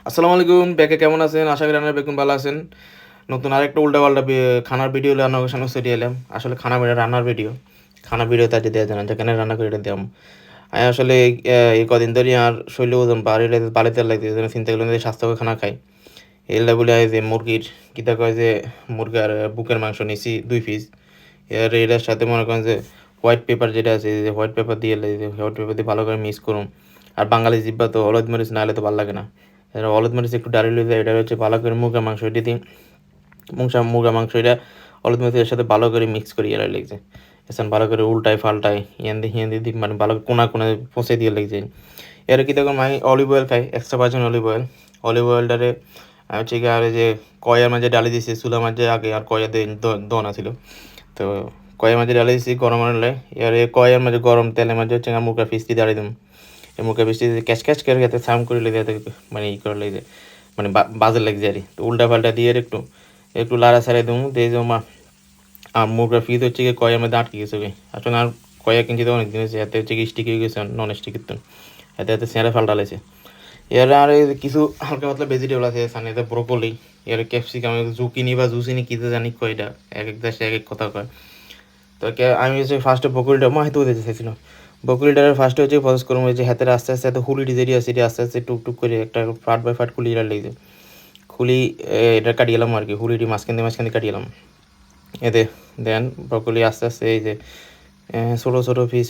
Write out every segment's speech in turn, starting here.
আসসালামু আলাইকুম। কেমন আছেন? আশা করি আপনারা ভালো আছেন। নতুন আরেকটা উল্টাপাল্টা খানার ভিডিও লইয়া আপনাদের সামনে ছড়িয়ে এলাম। আসলে রান্নার ভিডিও। খানার ভিডিও তা দেয়া যায় না। যেখানে রান্না করি এটা দিয়াম। আমি আসলে এই কদিন ধরে আর শরীরে ওজন বাড়িতে লাগতেছে। এজন্য চিন্তা করলাম যে স্বাস্থ্যকর খানা খাই। এগুলা বলে এই যে মুরগির কিতা কয় যে মুরগার বুকের মাংস নিছি ২ পিস। এটার সাথে মনে করেন যে হোয়াইট পেপার যেটা আছে যে হোয়াইট পেপার দিয়ে হোয়াইট পেপার দিয়ে ভালো করে মিক্স করুম। আর বাঙালি জিহ্বা তো হলুদ মরিচ না হলে তো ভাল লাগে না। এরা হলুদ মরিচ একটু ডালি লইলে এটা হচ্ছে ভালো করে মুরগা মাংস এটা দিই। মুরগা মাংস এটা হলুদ মরিচের সাথে ভালো করে মিক্স করি এরা লেগেছে। এখন ভালো করে উল্টায় পাল্টায় হিয়ান দিয়ে মানে ভালো কোনা পচে দিয়ে লেগেছে। এর কি দেখুন আমি অলিভ অয়েল খাই, extra virgin olive oil. Olive অয়েলটারে হচ্ছে গিয়ে আর যে কয়ার মাঝে ডালি দিয়েছি চুলার মাঝে আগে আর কয়া দোনা ছিল। তো কয়ার মাঝে ডালি দিয়েছি গরম আনলে এর কয়ার মাঝে গরম তেলের মাঝে হচ্ছে মুরগা ফিস্তি দাঁড়িয়ে দিম। এই মুরগা ফিস্তি ক্যাচ ক্যাচ করে যাতে সাম করে লেগে যাতে মানে ই করে লেগে মানে বাজে লাগছে আর কি। তো উল্টা পাল্টা দিয়ে একটু একটু লাড়া ছাড়াই দেবো দিয়ে যে মা আর মুরগা ফিস হচ্ছে গিয়ে কয়ার মধ্যে আটকে গেছে আসলে আর কয়া কিনছি তো অনেক দিন হচ্ছে এতে হচ্ছে কি স্টিক হয়ে গেছে নন স্টিকের তো এতে এতে স্যাঁড়ে ফাল্টা লাগছে। এর আর কিছু হালকা পাতলা ভেজিটেবল আছে সামনে এতে ব্রোকলি এর ক্যাপসিকাম জুকিনি বা জুসিনি কিতে জানি কয় এটা এক এক দেশে এক এক কথা কয়। তো আমি হচ্ছে ফার্স্টে বকুলিটা মা হয়তো দিতে চাইছিল বকুলিটার ফার্স্টে হচ্ছে প্রসেস করবো যে হাতের আস্তে আস্তে এত হুলিটি যেটি আছে এটি আস্তে আস্তে টুকটুক করে একটা ফাট বাই ফাট খুলি এটা লেগেছে খুলি এটা কাটিয়ে এলাম আর কি হুলিটি মাঝখান দিয়ে কাটিয়ে এলাম। এতে দেন ব্রকলি আস্তে আস্তে এই যে ছোটো ছোটো পিস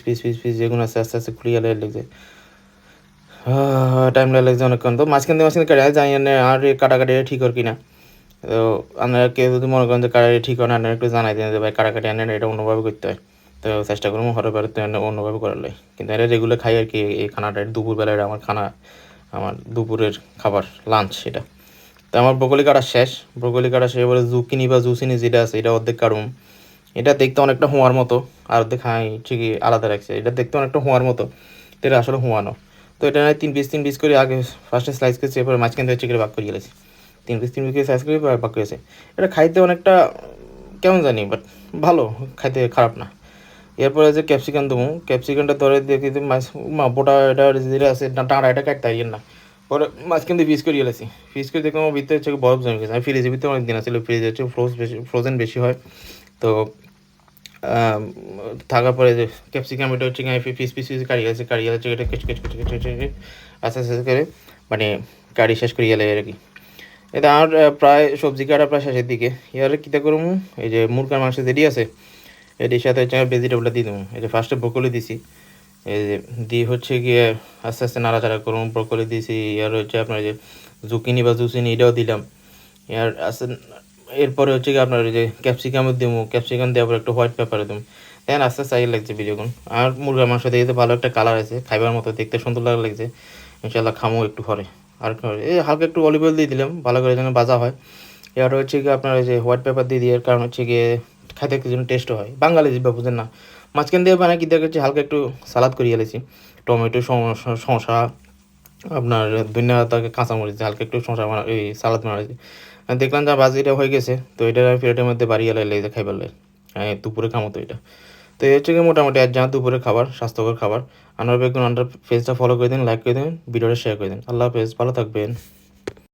যেগুলো আছে আস্তে আস্তে খুলিয়ে লেগেছে টাইম লাগছে অনেকক্ষণ। তো মাঝখান দিয়ে কাটা জানি না আর কাটাকাটি ঠিক আর কি না। তো আপনারা কেউ যদি মনে করেন যে কাটাকাটি ঠিক হয় না আপনারা একটু জানাই দেন যে ভাই কাটাকাটি আনেন এটা অন্যভাবে করতে হয়। তো চেষ্টা করবো হতে পারে তো অন্যভাবে করার লাই কিন্তু এটা রেগুলার খাই আর কি এই খানাটা দুপুরবেলায় আমার খানা আমার দুপুরের খাবার লাঞ্চ এটা। তো আমার ব্রকলি কাটা শেষ এবারে জুকিনি বা জুসিনি যেটা আছে এটা অর্ধেক কাটুম। এটা দেখতে অনেকটা হোঁয়ার মতো আর অর্ধেক খাই ঠিকই আলাদা রাখছে এটা দেখতে অনেকটা হোঁয়ার মতো তো এটা আসলে হোঁয়ানো। তো এটা নয় 3 পিস করে আগে ফার্স্টে স্লাইস করেছি এরপরে মাঝখান থেকে চিকেন ভাগ করে গেলেছি 3 পিস করে স্লাইস করে ভাগ করেছে। এটা খাইতে অনেকটা কেমন জানি বাট ভালো খাইতে খারাপ না। এরপরে যে ক্যাপসিকাম দেবো ক্যাপসিকামটা ধরে দিয়ে কিন্তু বোটা এটা যেটা আছে টাঁড়া এটা কাটতে পারি না। পরে মাঝখান দিয়ে পিস করে গেলেছি পিস করে দেখলাম ভিতরে হচ্ছে বরফ জমে গেছে আমি ফ্রিজের ভিতরে অনেক দিন আসলে ফ্রিজে হচ্ছে ফ্রোজেন বেশি হয়। তো থাকার পরে যে ক্যাপসিকাম এটা হচ্ছে পিস কাড়িয়ে গেছে এটা আস্তে আস্তে করে মানে কাড়ি শেষ করে গেলে আর কি। এটা আর প্রায় সবজি কাটা প্রায় শেষের দিকে এর কীটা করবো এই যে মুরগার মাংস যেটি আছে এটির সাথে হচ্ছে আমি ভেজিটেবলটা দিয়ে দেবো। এই যে ফার্স্টে ব্রোকলি দিছি এই যে দিয়ে হচ্ছে গিয়ে আস্তে আস্তে নাড়াচাড়া করুন ব্রোকলি দিয়েছি আর হচ্ছে আপনার যে জুকিনি বা জুসিনি এটাও দিলাম। আর আস্তে এরপরে হচ্ছে কি আপনার যে ক্যাপসিকামও দেবো ক্যাপসিকাম দেওয়ার পর একটু হোয়াইট পেপারে দেবো দেন আস্তে আস্তে লাগছে ভিডিওগুন। আর মুরগার মাংস দেখতে ভালো একটা কালার আছে খাইবার মতো দেখতে সুন্দর লাগছে ইনশাল্লাহ খামো একটু পরে। আর এই হালকা একটু অলিভ অয়েল দিয়ে দিলাম ভালো করে যেন ভাজা হয়। এবার হচ্ছে কি আপনার যে হোয়াইট পেপার দিয়ে দিয়ে কারণ হচ্ছে গিয়ে খাইতে একটু যেন টেস্ট হয় বাঙালি জিব্বা বুঝেন না। মাঝখান দিয়ে বানাই কি দেখেছি হালকা একটু সালাদ করিয়ে এলেছি টমেটো শসা আপনার ধনিয়া পাতা কাঁচামরিচ হালকা একটু শসা এই সালাদ বানাইছি। দেখলাম যে বাজিটা হয়ে গেছে তো এটা প্লেটের মধ্যে বাড়িয়ে লাইলে খাইবার লাই দুপুরে খামো তো এটা। তো এই হচ্ছে কি মোটামুটি আজ যা দুপুরে খাবার স্বাস্থ্যকর খাবার। আনার বেগুন আন্ডার পেজটা ফলো করে দিন লাইক করে দিন ভিডিওটা শেয়ার করে দিন। আল্লাহ হাফেজ ভালো থাকবেন।